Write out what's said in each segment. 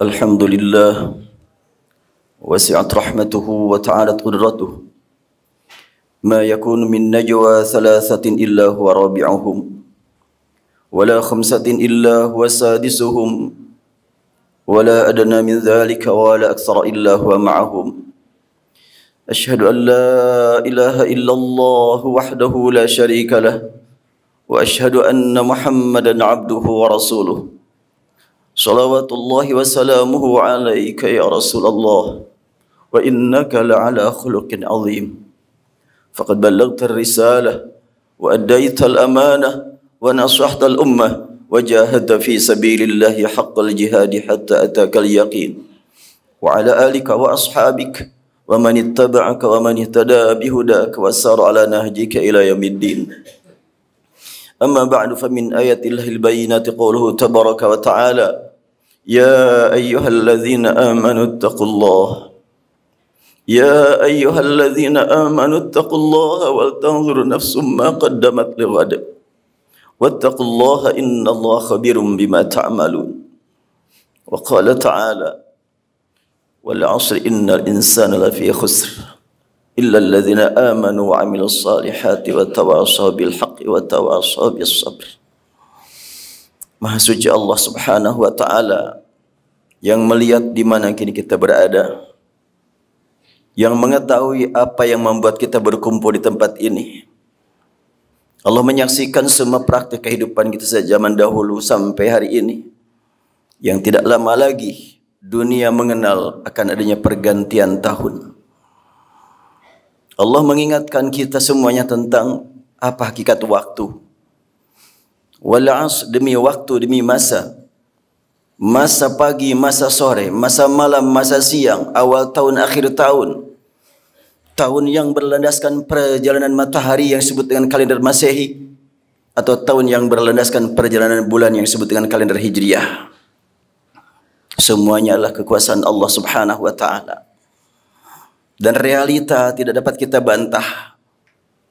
الحمد لله وسعت رحمته وتعالت قدرته ما يكون من نجوى ثلاثة إلا هو رابعهم ولا خمسة إلا هو سادسهم ولا أدنى من ذلك ولا أكثر إلا هو معهم أشهد أن لا إله إلا الله وحده لا شريك له وأشهد أن محمدا عبده ورسوله صلوات الله وسلامه عليك يا رسول الله وإنك لعلى خلق عظيم فقد بلغت الرسالة وأديت الأمانة ونصحت الأمة وجاهدت في سبيل الله حق الجهاد حتى أتاك اليقين وعلى آلك وأصحابك ومن اتبعك ومن اهتدى بهداك وسار على نهجك إلى يوم الدين أما بعد فمن آيات الله البينات قوله تبارك وتعالى يا أيها الذين آمنوا اتقوا الله يا أيها الذين آمنوا اتقوا الله ولتنظر نفس ما قدمت لغد واتقوا الله إن الله خبير بما تعملون وقال تعالى والعصر إن الإنسان لفي خسر إلا الذين آمنوا وعملوا الصالحات وتواصوا بالحق وتواصوا بالصبر. Maha suci Allah Subhanahu wa taala yang melihat di mana kini kita berada, yang mengetahui apa yang membuat kita berkumpul di tempat ini. Allah menyaksikan semua praktik kehidupan kita sejak zaman dahulu sampai hari ini, yang tidak lama lagi dunia mengenal akan adanya pergantian tahun. Allah mengingatkan kita semuanya tentang apa hakikat waktu. Wal 'asr, demi waktu, demi masa. Masa pagi, masa sore, masa malam, masa siang, awal tahun, akhir tahun. Tahun yang berlandaskan perjalanan matahari yang disebut dengan kalender Masehi, atau tahun yang berlandaskan perjalanan bulan yang disebut dengan kalender Hijriah. Semuanya adalah kekuasaan Allah Subhanahu wa taala. Dan realita tidak dapat kita bantah.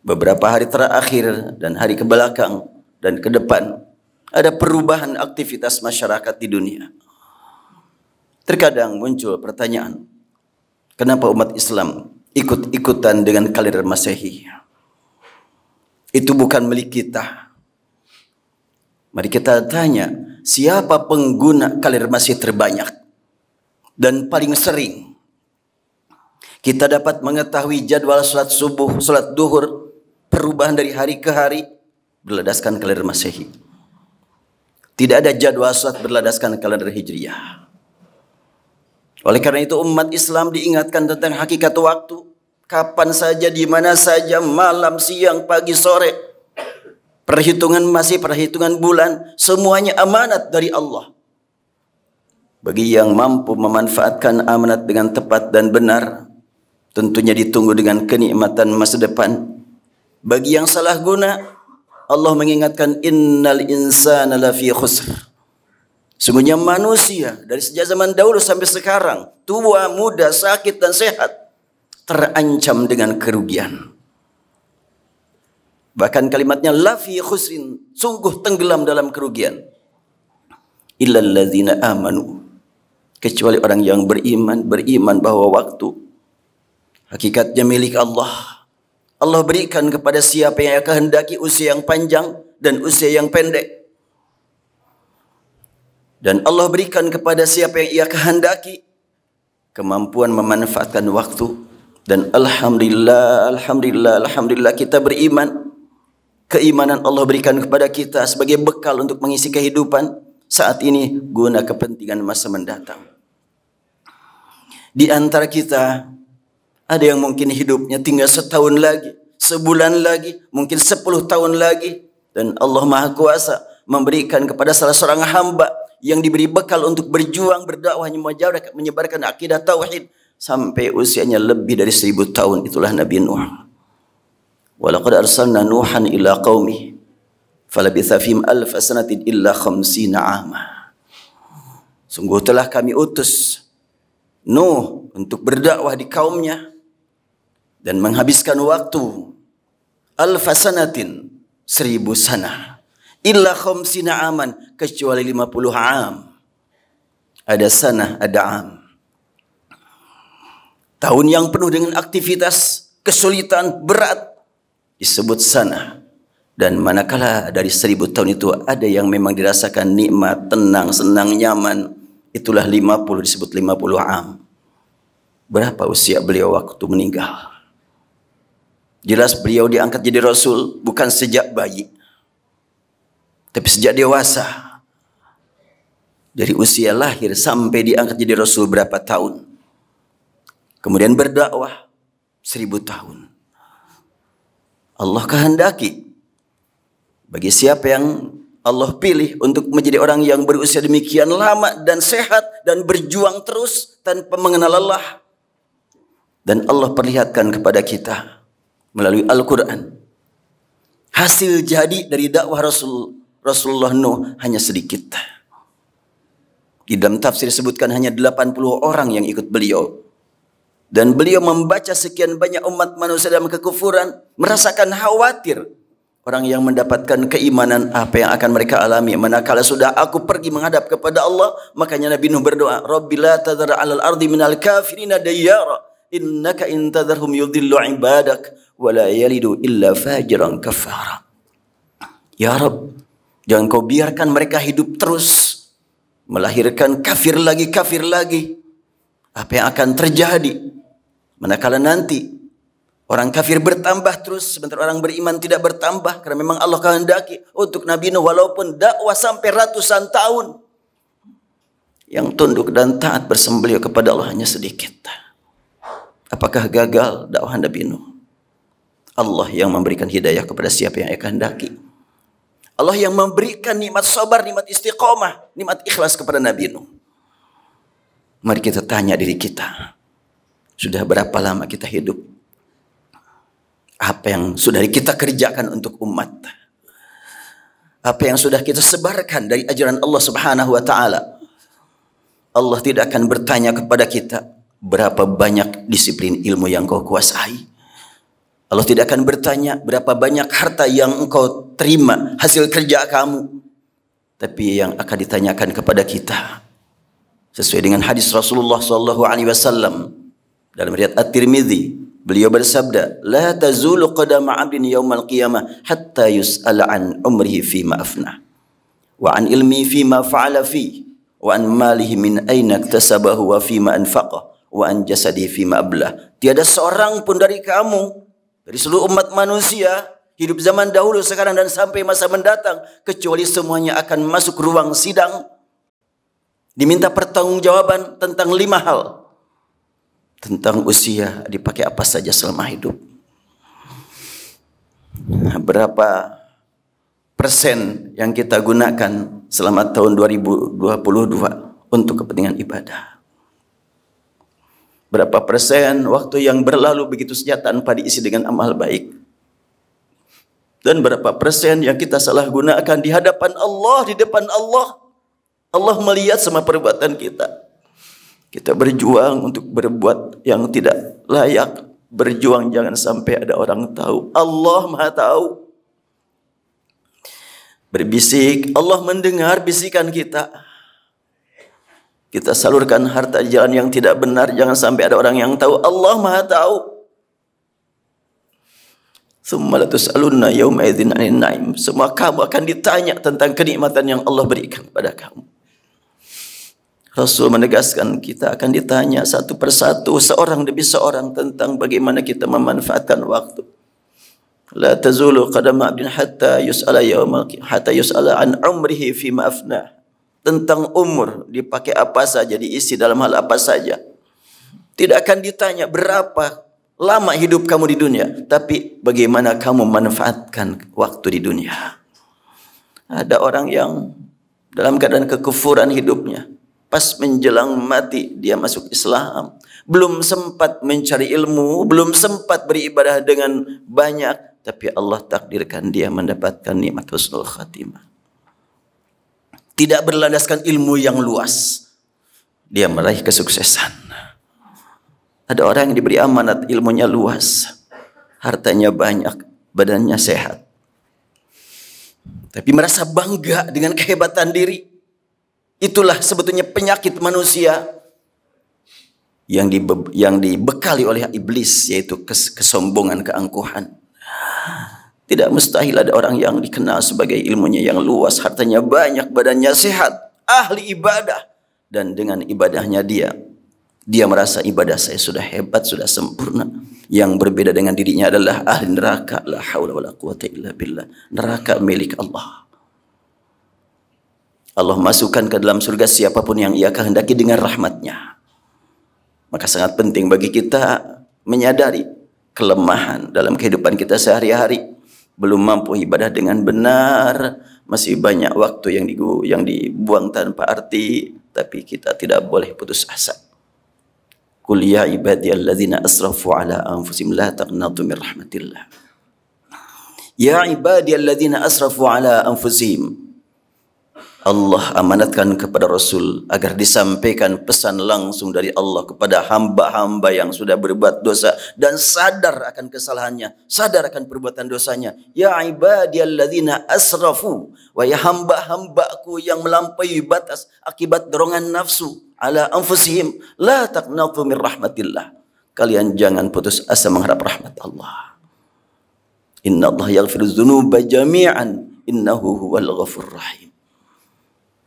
Beberapa hari terakhir dan hari ke belakang dan ke depan ada perubahan aktivitas masyarakat di dunia. Terkadang muncul pertanyaan, kenapa umat Islam ikut-ikutan dengan kalender Masehi? Itu bukan milik kita. Mari kita tanya, siapa pengguna kalender Masehi terbanyak dan paling sering? Kita dapat mengetahui jadwal salat subuh, salat duhur, perubahan dari hari ke hari berlandaskan kalender Masehi. Tidak ada jadwal salat berlandaskan kalender Hijriah. Oleh karena itu umat Islam diingatkan tentang hakikat waktu. Kapan saja, di mana saja, malam, siang, pagi, sore. Perhitungan masih perhitungan bulan, semuanya amanat dari Allah. Bagi yang mampu memanfaatkan amanat dengan tepat dan benar, tentunya ditunggu dengan kenikmatan masa depan. Bagi yang salah guna, Allah mengingatkan innal insana lafi khusr. Sungguhnya manusia dari sejak zaman dahulu sampai sekarang, tua, muda, sakit dan sehat, terancam dengan kerugian. Bahkan kalimatnya lafi khusrin, sungguh tenggelam dalam kerugian. Illal ladzina amanu, kecuali orang yang beriman bahwa waktu hakikatnya milik Allah. Allah berikan kepada siapa yang kehendaki usia yang panjang dan usia yang pendek. Dan Allah berikan kepada siapa yang ia kehendaki kemampuan memanfaatkan waktu. Dan alhamdulillah kita beriman. Keimanan Allah berikan kepada kita sebagai bekal untuk mengisi kehidupan saat ini guna kepentingan masa mendatang. Di antara kita ada yang mungkin hidupnya tinggal setahun lagi, sebulan lagi, mungkin 10 tahun lagi. Dan Allah Maha Kuasa memberikan kepada salah seorang hamba yang diberi bekal untuk berjuang, berdakwah, menyebarkan akidah tauhid sampai usianya lebih dari 1000 tahun. Itulah Nabi Nuh. Walaqad arsalna Nuhan ila qaumih falabitha fihim alfa sanatin illa 50 'ama. Sungguh telah kami utus Nuh untuk berdakwah di kaumnya dan menghabiskan waktu alfa sanatin, 1000 sana, illa 50 aman, kecuali 50 am. ada sanah, ada am. Tahun yang penuh dengan aktivitas, kesulitan, berat disebut sanah. Dan manakala dari 1000 tahun itu ada yang memang dirasakan nikmat, tenang, senang, nyaman, itulah 50 disebut 50 am. Berapa usia beliau waktu meninggal? Jelas beliau diangkat jadi Rasul bukan sejak bayi, tapi sejak dewasa. Dari usia lahir sampai diangkat jadi Rasul berapa tahun? Kemudian berdakwah 1000 tahun. Allah kehendaki bagi siapa yang Allah pilih untuk menjadi orang yang berusia demikian lama dan sehat dan berjuang terus tanpa mengenal lelah. Dan Allah perlihatkan kepada kita melalui Al-Quran hasil jadi dari dakwah Rasulullah Nuh hanya sedikit. Di dalam tafsir disebutkan hanya 80 orang yang ikut beliau. Dan beliau membaca sekian banyak umat manusia dalam kekufuran, merasakan khawatir orang yang mendapatkan keimanan apa yang akan mereka alami. Manakala sudah aku pergi menghadap kepada Allah, makanya Nabi Nuh berdoa, Rabbi la tadhar 'alal ardi minal kafirina dayyara innaka in tadharhum yudhillu ibadak wa la yalidu illa fajiran kafara. Ya Rabb, jangan kau biarkan mereka hidup terus melahirkan kafir lagi. Apa yang akan terjadi manakala nanti orang kafir bertambah terus, sementara orang beriman tidak bertambah, karena memang Allah kehendaki untuk Nabi Nuh walaupun dakwah sampai ratusan tahun, yang tunduk dan taat bersembelih kepada Allah hanya sedikit. Apakah gagal dakwah Nabi Nuh? Allah yang memberikan hidayah kepada siapa yang kehendaki. Allah yang memberikan nikmat sabar, nikmat istiqomah, nikmat ikhlas kepada Nabi Nuh. Mari kita tanya diri kita, sudah berapa lama kita hidup? Apa yang sudah kita kerjakan untuk umat? Apa yang sudah kita sebarkan dari ajaran Allah Subhanahu wa taala? Allah tidak akan bertanya kepada kita, berapa banyak disiplin ilmu yang kau kuasai? Allah tidak akan bertanya berapa banyak harta yang engkau terima hasil kerja kamu. Tapi yang akan ditanyakan kepada kita sesuai dengan hadis Rasulullah SAW dalam riwayat At-Tirmidzi, beliau bersabda, la tazulu qadama 'abdin yaumal qiyamah hatta yus'ala an umrihi fima afna wa an ilmi fima fa'ala fi wa an malihi min aina iktasabahu wa fima anfaqa wa an jasadihi fima ablah. Tiada seorang pun dari kamu, dari seluruh umat manusia, hidup zaman dahulu, sekarang dan sampai masa mendatang, kecuali semuanya akan masuk ruang sidang, diminta pertanggungjawaban tentang 5 hal. Tentang usia, dipakai apa saja selama hidup. Berapa persen yang kita gunakan selama tahun 2022 untuk kepentingan ibadah? Berapa persen waktu yang berlalu begitu saja tanpa diisi dengan amal baik? Dan berapa persen yang kita salah gunakan di hadapan Allah, di depan Allah? Allah melihat semua perbuatan kita. Kita berjuang untuk berbuat yang tidak layak. Berjuang jangan sampai ada orang tahu. Allah Maha tahu. Berbisik, Allah mendengar bisikan kita. Kita salurkan harta di jalan yang tidak benar, jangan sampai ada orang yang tahu. Allah Maha tahu. Tsumma latus'alunna yauma idzin 'anil na'im. Semua kamu akan ditanya tentang kenikmatan yang Allah berikan kepada kamu. Rasul menegaskan kita akan ditanya satu persatu, seorang demi seorang, tentang bagaimana kita memanfaatkan waktu. La tazulu qadama 'abdin hatta yus'ala an umrihi fima afnah. Tentang umur, dipakai apa saja, diisi dalam hal apa saja. Tidak akan ditanya berapa lama hidup kamu di dunia, tapi bagaimana kamu memanfaatkan waktu di dunia. Ada orang yang dalam keadaan kekufuran hidupnya, pas menjelang mati dia masuk Islam, belum sempat mencari ilmu, belum sempat beribadah dengan banyak, tapi Allah takdirkan dia mendapatkan nikmat husnul khatimah. Tidak berlandaskan ilmu yang luas, dia meraih kesuksesan. Ada orang yang diberi amanat, ilmunya luas, hartanya banyak, badannya sehat, tapi merasa bangga dengan kehebatan diri. Itulah sebetulnya penyakit manusia yang dibekali oleh iblis, yaitu kesombongan, keangkuhan. Tidak mustahil ada orang yang dikenal sebagai ilmunya yang luas, hartanya banyak, badannya sehat, ahli ibadah, dan dengan ibadahnya dia merasa ibadah saya sudah hebat, sudah sempurna. Yang berbeda dengan dirinya adalah ahli neraka. La haula wala quwata illa billah. Neraka milik Allah. Allah masukkan ke dalam surga siapapun yang ia kehendaki dengan rahmatnya. Maka sangat penting bagi kita menyadari kelemahan dalam kehidupan kita sehari-hari. Belum mampu ibadah dengan benar, masih banyak waktu yang dibuang tanpa arti, tapi kita tidak boleh putus asa. Qul ya ibadiyalladzina asrafu ala anfusihim la taqnatu min rahmatillah. Ya ibadiyalladzina asrafu ala anfusihim. Allah amanatkan kepada Rasul agar disampaikan pesan langsung dari Allah kepada hamba-hamba yang sudah berbuat dosa dan sadar akan kesalahannya, sadar akan perbuatan dosanya. Ya ibadiyalladzina asrafu, wahai hamba-hambaku yang melampaui batas akibat dorongan nafsu, ala anfusihim la taqnatu min rahmatillah. Kalian jangan putus asa mengharap rahmat Allah. Inna Allah yaghfiru dzunuba jami'an innahu huwal ghafurur rahim.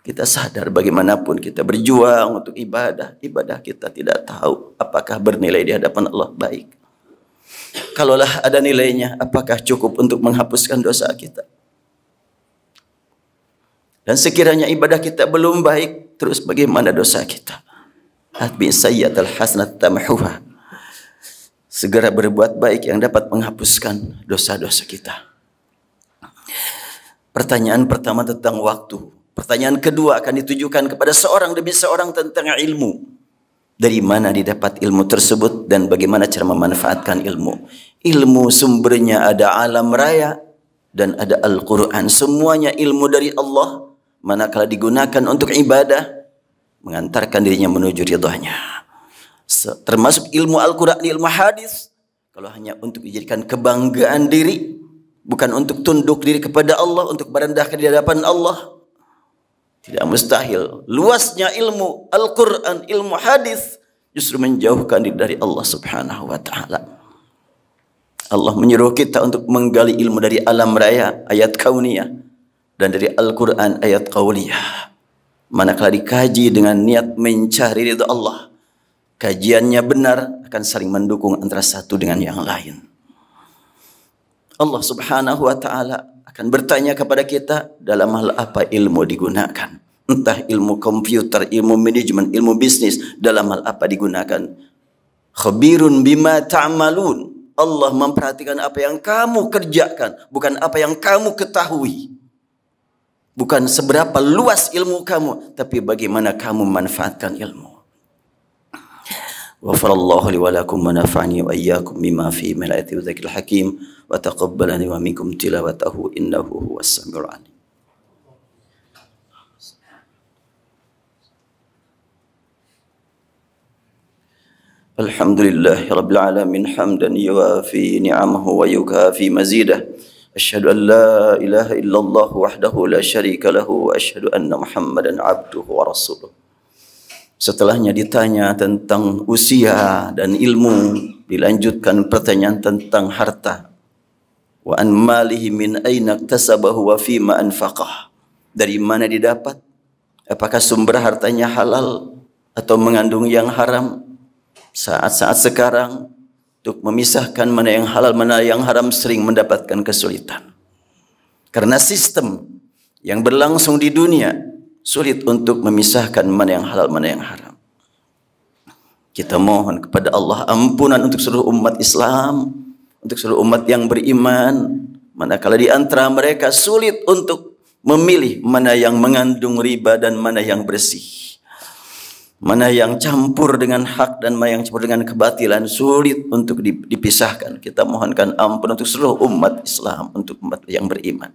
Kita sadar bagaimanapun kita berjuang untuk ibadah kita tidak tahu apakah bernilai di hadapan Allah baik. Kalaulah ada nilainya, apakah cukup untuk menghapuskan dosa kita? Dan sekiranya ibadah kita belum baik, terus bagaimana dosa kita? Atbi sayyatal hasanat tamhuha. Segera berbuat baik yang dapat menghapuskan dosa-dosa kita. Pertanyaan pertama tentang waktu. Pertanyaan kedua akan ditujukan kepada seorang demi seorang tentang ilmu. Dari mana didapat ilmu tersebut dan bagaimana cara memanfaatkan ilmu. Ilmu sumbernya ada alam raya dan ada Al-Quran. Semuanya ilmu dari Allah. Manakala digunakan untuk ibadah, mengantarkan dirinya menuju ridhanya. Termasuk ilmu Al-Quran, ilmu hadis. Kalau hanya untuk dijadikan kebanggaan diri, bukan untuk tunduk diri kepada Allah, untuk merendahkan di hadapan Allah, tidak mustahil. Luasnya ilmu Al-Quran, ilmu hadis justru menjauhkan diri dari Allah subhanahu wa ta'ala. Allah menyuruh kita untuk menggali ilmu dari alam raya, ayat kauniyah, dan dari Al-Quran, ayat qauliyah. Manakala dikaji dengan niat mencari ridha Allah, kajiannya benar, akan saling mendukung antara satu dengan yang lain. Allah subhanahu wa ta'ala akan bertanya kepada kita dalam hal apa ilmu digunakan. Entah ilmu komputer, ilmu manajemen, ilmu bisnis, dalam hal apa digunakan. Khabirun bima ta'malun. Allah memperhatikan apa yang kamu kerjakan, bukan apa yang kamu ketahui. Bukan seberapa luas ilmu kamu, tapi bagaimana kamu memanfaatkan ilmu. Ghafarallahu li wa lakum wa nafa'ani wa iyyakum bima fihi min al-ayati wa dzikril hakim wa taqabbalani wa minkum tilawatahu innahu huwas samiul alim. Alhamdulillahi rabbil alamin hamdan yuwafi ni'amahu wa yukafi mazidah. Asyhadu an la ilaha illallah wahdahu la syarika lahu wa asyhadu anna Muhammadan abduhu wa rasuluh. Setelahnya ditanya tentang usia dan ilmu, dilanjutkan pertanyaan tentang harta. Wa an malihi min aina iktasabahu wa fima anfaqah. Dari mana didapat? Apakah sumber hartanya halal atau mengandung yang haram? Saat-saat sekarang untuk memisahkan mana yang halal, mana yang haram sering mendapatkan kesulitan. Karena sistem yang berlangsung di dunia sulit untuk memisahkan mana yang halal, mana yang haram. Kita mohon kepada Allah ampunan untuk seluruh umat Islam, untuk seluruh umat yang beriman. Manakala di antara mereka sulit untuk memilih mana yang mengandung riba dan mana yang bersih. Mana yang campur dengan hak dan mana yang campur dengan kebatilan, sulit untuk dipisahkan. Kita mohonkan ampun untuk seluruh umat Islam, untuk umat yang beriman.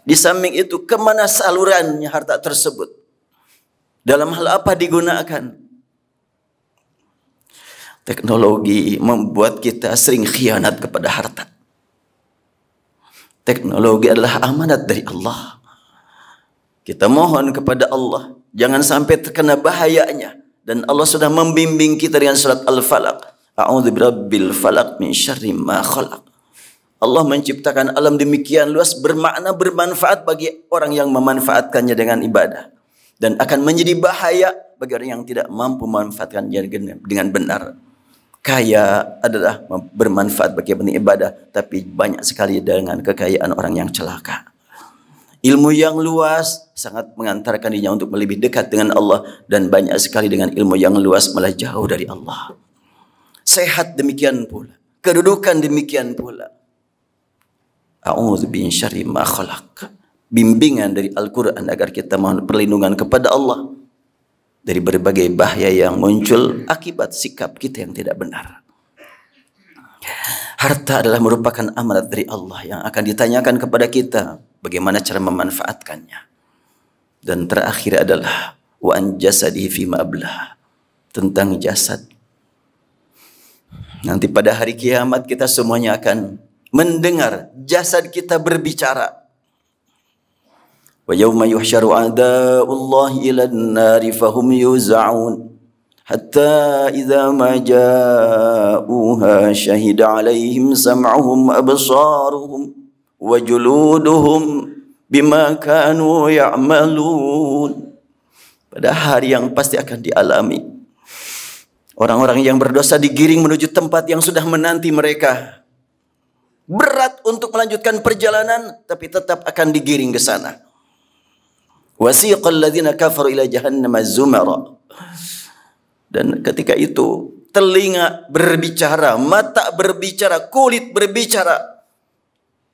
Di samping itu, kemana salurannya harta tersebut? Dalam hal apa digunakan? Teknologi membuat kita sering khianat kepada harta. Teknologi adalah amanat dari Allah. Kita mohon kepada Allah Jangan sampai terkena bahayanya. Dan Allah sudah membimbing kita dengan surat Al-Falaq. A'udzu birabbil falaq min syarri ma khalaq. Allah menciptakan alam demikian luas, bermakna bermanfaat bagi orang yang memanfaatkannya dengan ibadah. Dan akan menjadi bahaya bagi orang yang tidak mampu memanfaatkannya dengan benar. Kaya adalah bermanfaat bagi ibadah, tapi banyak sekali dengan kekayaan orang yang celaka. Ilmu yang luas sangat mengantarkan dirinya untuk lebih dekat dengan Allah, dan banyak sekali dengan ilmu yang luas malah jauh dari Allah. Sehat demikian pula, kedudukan demikian pula. A'udzu min syarri ma khalaq. Bimbingan dari Al-Quran agar kita mohon perlindungan kepada Allah dari berbagai bahaya yang muncul akibat sikap kita yang tidak benar. Harta adalah merupakan amanat dari Allah yang akan ditanyakan kepada kita bagaimana cara memanfaatkannya. Dan terakhir adalah wa an jasadihi fima ablah, tentang jasad. Nanti pada hari kiamat kita semuanya akan mendengar jasad kita berbicara. Wa yawma yuhsyaru a'da'ullahi ilan nari fahum yuza'un hatta idza ma ja'uha syahida 'alaihim sam'uhum absaruhum wa juluduhum bima kanu ya'malun. Pada hari yang pasti akan dialami, orang-orang yang berdosa digiring menuju tempat yang sudah menanti mereka. Berat untuk melanjutkan perjalanan, tapi tetap akan digiring ke sana. Wasiqal ladzina kafaru ila jahannam zumara. Dan ketika itu telinga berbicara, mata berbicara, kulit berbicara,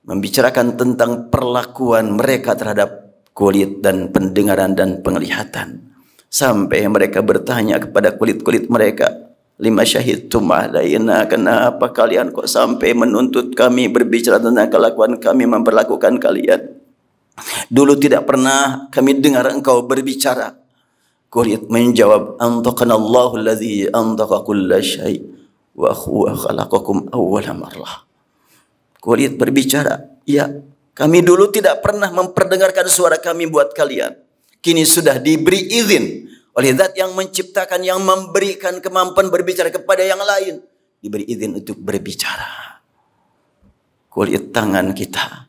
membicarakan tentang perlakuan mereka terhadap kulit dan pendengaran dan penglihatan. Sampai mereka bertanya kepada kulit-kulit mereka, lima syahidtum alaina, kenapa kalian kok sampai menuntut kami berbicara tentang kelakuan kami, memperlakukan kalian? Dulu tidak pernah kami dengar engkau berbicara. Kulit menjawab, antaqanallahu allazi antaqa kulla syai' wa huwa khalaqakum awwala marrah. Kulit berbicara, ya, kami dulu tidak pernah memperdengarkan suara kami buat kalian. Kini sudah diberi izin oleh Zat yang menciptakan, yang memberikan kemampuan berbicara kepada yang lain. Diberi izin untuk berbicara. Kulit tangan kita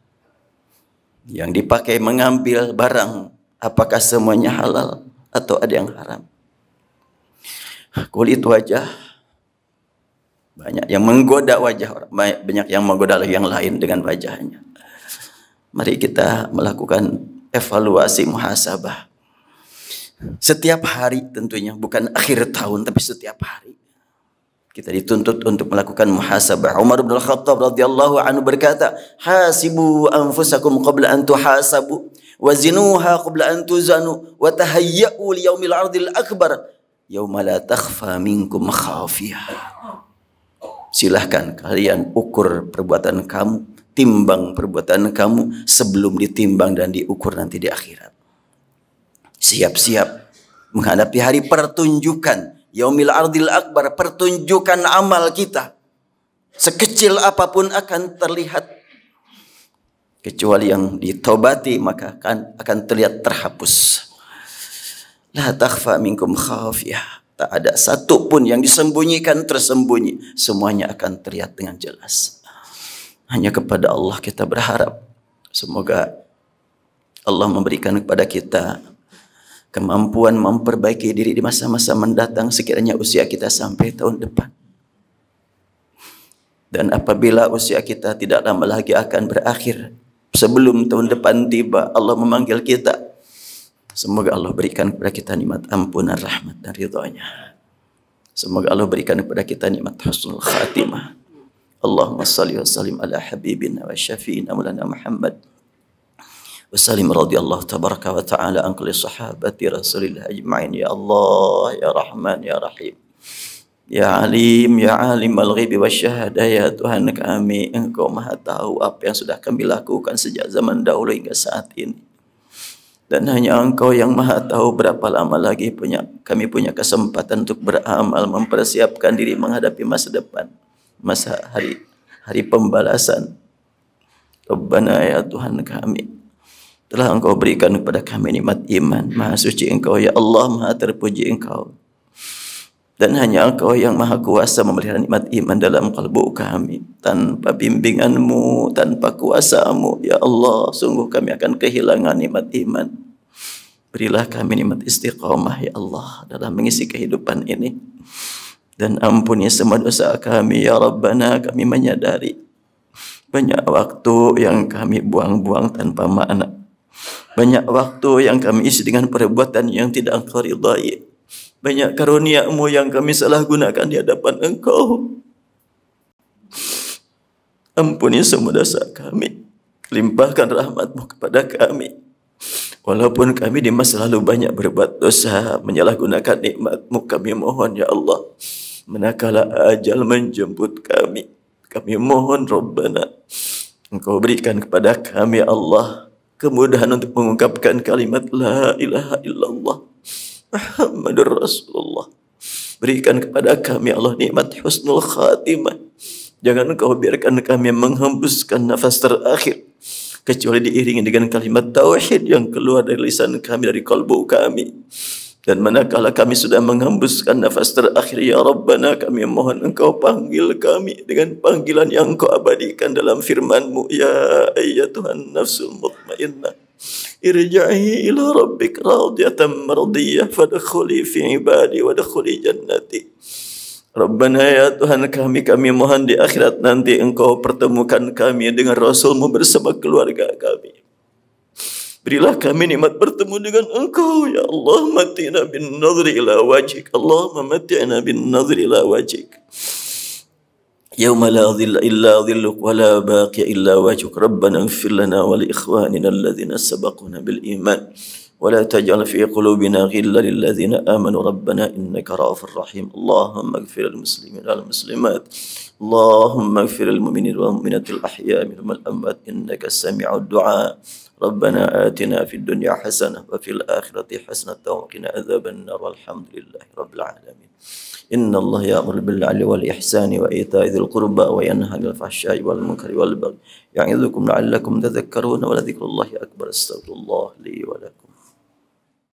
yang dipakai mengambil barang, apakah semuanya halal atau ada yang haram? Kulit wajah, banyak yang menggoda wajah orang, banyak yang menggoda yang lain dengan wajahnya. Mari kita melakukan evaluasi muhasabah. Setiap hari tentunya, bukan akhir tahun, tapi setiap hari kita dituntut untuk melakukan muhasabah. Umar bin Khattab radhiyallahu anhu berkata, hasibu anfusakum qabla an tuhasabu wa zinuha qabla an tuzanu wa tahayya'u li yaumil 'ardil akbar yauma la takhfa minkum khafiyah. Silahkan kalian ukur perbuatan kamu, timbang perbuatan kamu sebelum ditimbang dan diukur nanti di akhirat. Siap-siap menghadapi hari pertunjukan, Yaumil Ardil Akbar, pertunjukan amal kita. Sekecil apapun akan terlihat. Kecuali yang ditobati maka akan terlihat terhapus. La takhfa minkum khafiyah. Tak ada satu pun yang disembunyikan tersembunyi. Semuanya akan terlihat dengan jelas. Hanya kepada Allah kita berharap. Semoga Allah memberikan kepada kita kemampuan memperbaiki diri di masa-masa mendatang sekiranya usia kita sampai tahun depan. Dan apabila usia kita tidak lama lagi akan berakhir, sebelum tahun depan tiba, Allah memanggil kita. Semoga Allah berikan kepada kita nikmat ampunan, rahmat dan ridhanya. Semoga Allah berikan kepada kita nikmat husnul khatimah. Allahumma salli wa sallim ala habibina wa syafi'ina maulana Muhammad. Wasallim radhiyallahu tabaraka wa ta'ala an kulli sahabati Rasulillah ajma'in. Ya Allah, ya Rahman, ya Rahim, ya Alim, ya Alim al-ghaibi wasyahadah. Ya Tuhan kami, Engkau Maha tahu apa yang sudah kami lakukan sejak zaman dahulu hingga saat ini. Dan hanya Engkau yang Maha tahu berapa lama lagi kami punya kesempatan untuk beramal, mempersiapkan diri menghadapi masa depan, masa hari pembalasan. Rabbana ya Tuhan kami, telah Engkau berikan kepada kami nikmat iman. Maha suci Engkau ya Allah, maha terpuji Engkau. Dan hanya Engkau yang maha kuasa memelihara nikmat iman dalam kalbu kami. Tanpa bimbingan-Mu, tanpa kuasa-Mu, ya Allah, sungguh kami akan kehilangan nikmat iman. Berilah kami nikmat istiqamah, ya Allah, dalam mengisi kehidupan ini. Dan ampuni semua dosa kami, ya Rabbana. Kami menyadari banyak waktu yang kami buang-buang tanpa makna. Banyak waktu yang kami isi dengan perbuatan yang tidak Engkau ridai. Banyak karunia-Mu yang kami salah gunakan di hadapan Engkau. Ampuni semua dosa kami. Limpahkan rahmat-Mu kepada kami. Walaupun kami di masa lalu banyak berbuat dosa, menyalahgunakan nikmat-Mu, kami mohon ya Allah, manakala ajal menjemput kami, kami mohon Rabbana, Engkau berikan kepada kami Allah kemudahan untuk mengungkapkan kalimat La ilaha illallah Muhammadur Rasulullah. Berikan kepada kami Allah nikmat husnul khatimah. Jangan Engkau biarkan kami menghembuskan nafas terakhir kecuali diiringi dengan kalimat tauhid yang keluar dari lisan kami, dari kalbu kami. Dan manakala kami sudah menghembuskan nafas terakhir, ya Rabbana, kami mohon Engkau panggil kami dengan panggilan yang Engkau abadikan dalam firman-Mu, ya ayyatuhan nafsul mutmainnah, irja'i ila rabbik radiyatan mardiyah fadkhuli fi ibadi wadkhuli jannati. Rabbana, ya Tuhan kami mohon di akhirat nanti Engkau pertemukan kami dengan Rasul-Mu bersama keluarga kami. Berilah kami nikmat bertemu dengan Engkau, ya Allah. Matina bin nazri ila wajhik, Allahumma mati'na bin nazri ila wajhik. Yawma la dhilla illa dhilluk wa la baqiya illa wajhuk. Rabbana ighfir lana wa li ikhwanina alladhina sabaquna bil iman wa la taj'al fi qulubina ghillan lil ladzina amanu rabbana innaka ra'ufur rahim. Allahumma ighfir lil muslimin wal muslimat, Allahumma ighfir lil mu'minin wal mu'minatil ahya'i minhum wal amwat innaka sami'ud du'a. ربنا آتنا في الدنيا حسنة وفي الآخرة حسنة وقنا عذاب النار والحمد لله رب العالمين. إن الله يأمر بالعدل والإحسان وإيتاء ذي القربى وينهى عن الفحشاء والمنكر والبغي يعظكم لعلكم تذكرون ولذكر الله أكبر. استغفر الله لي ولكم.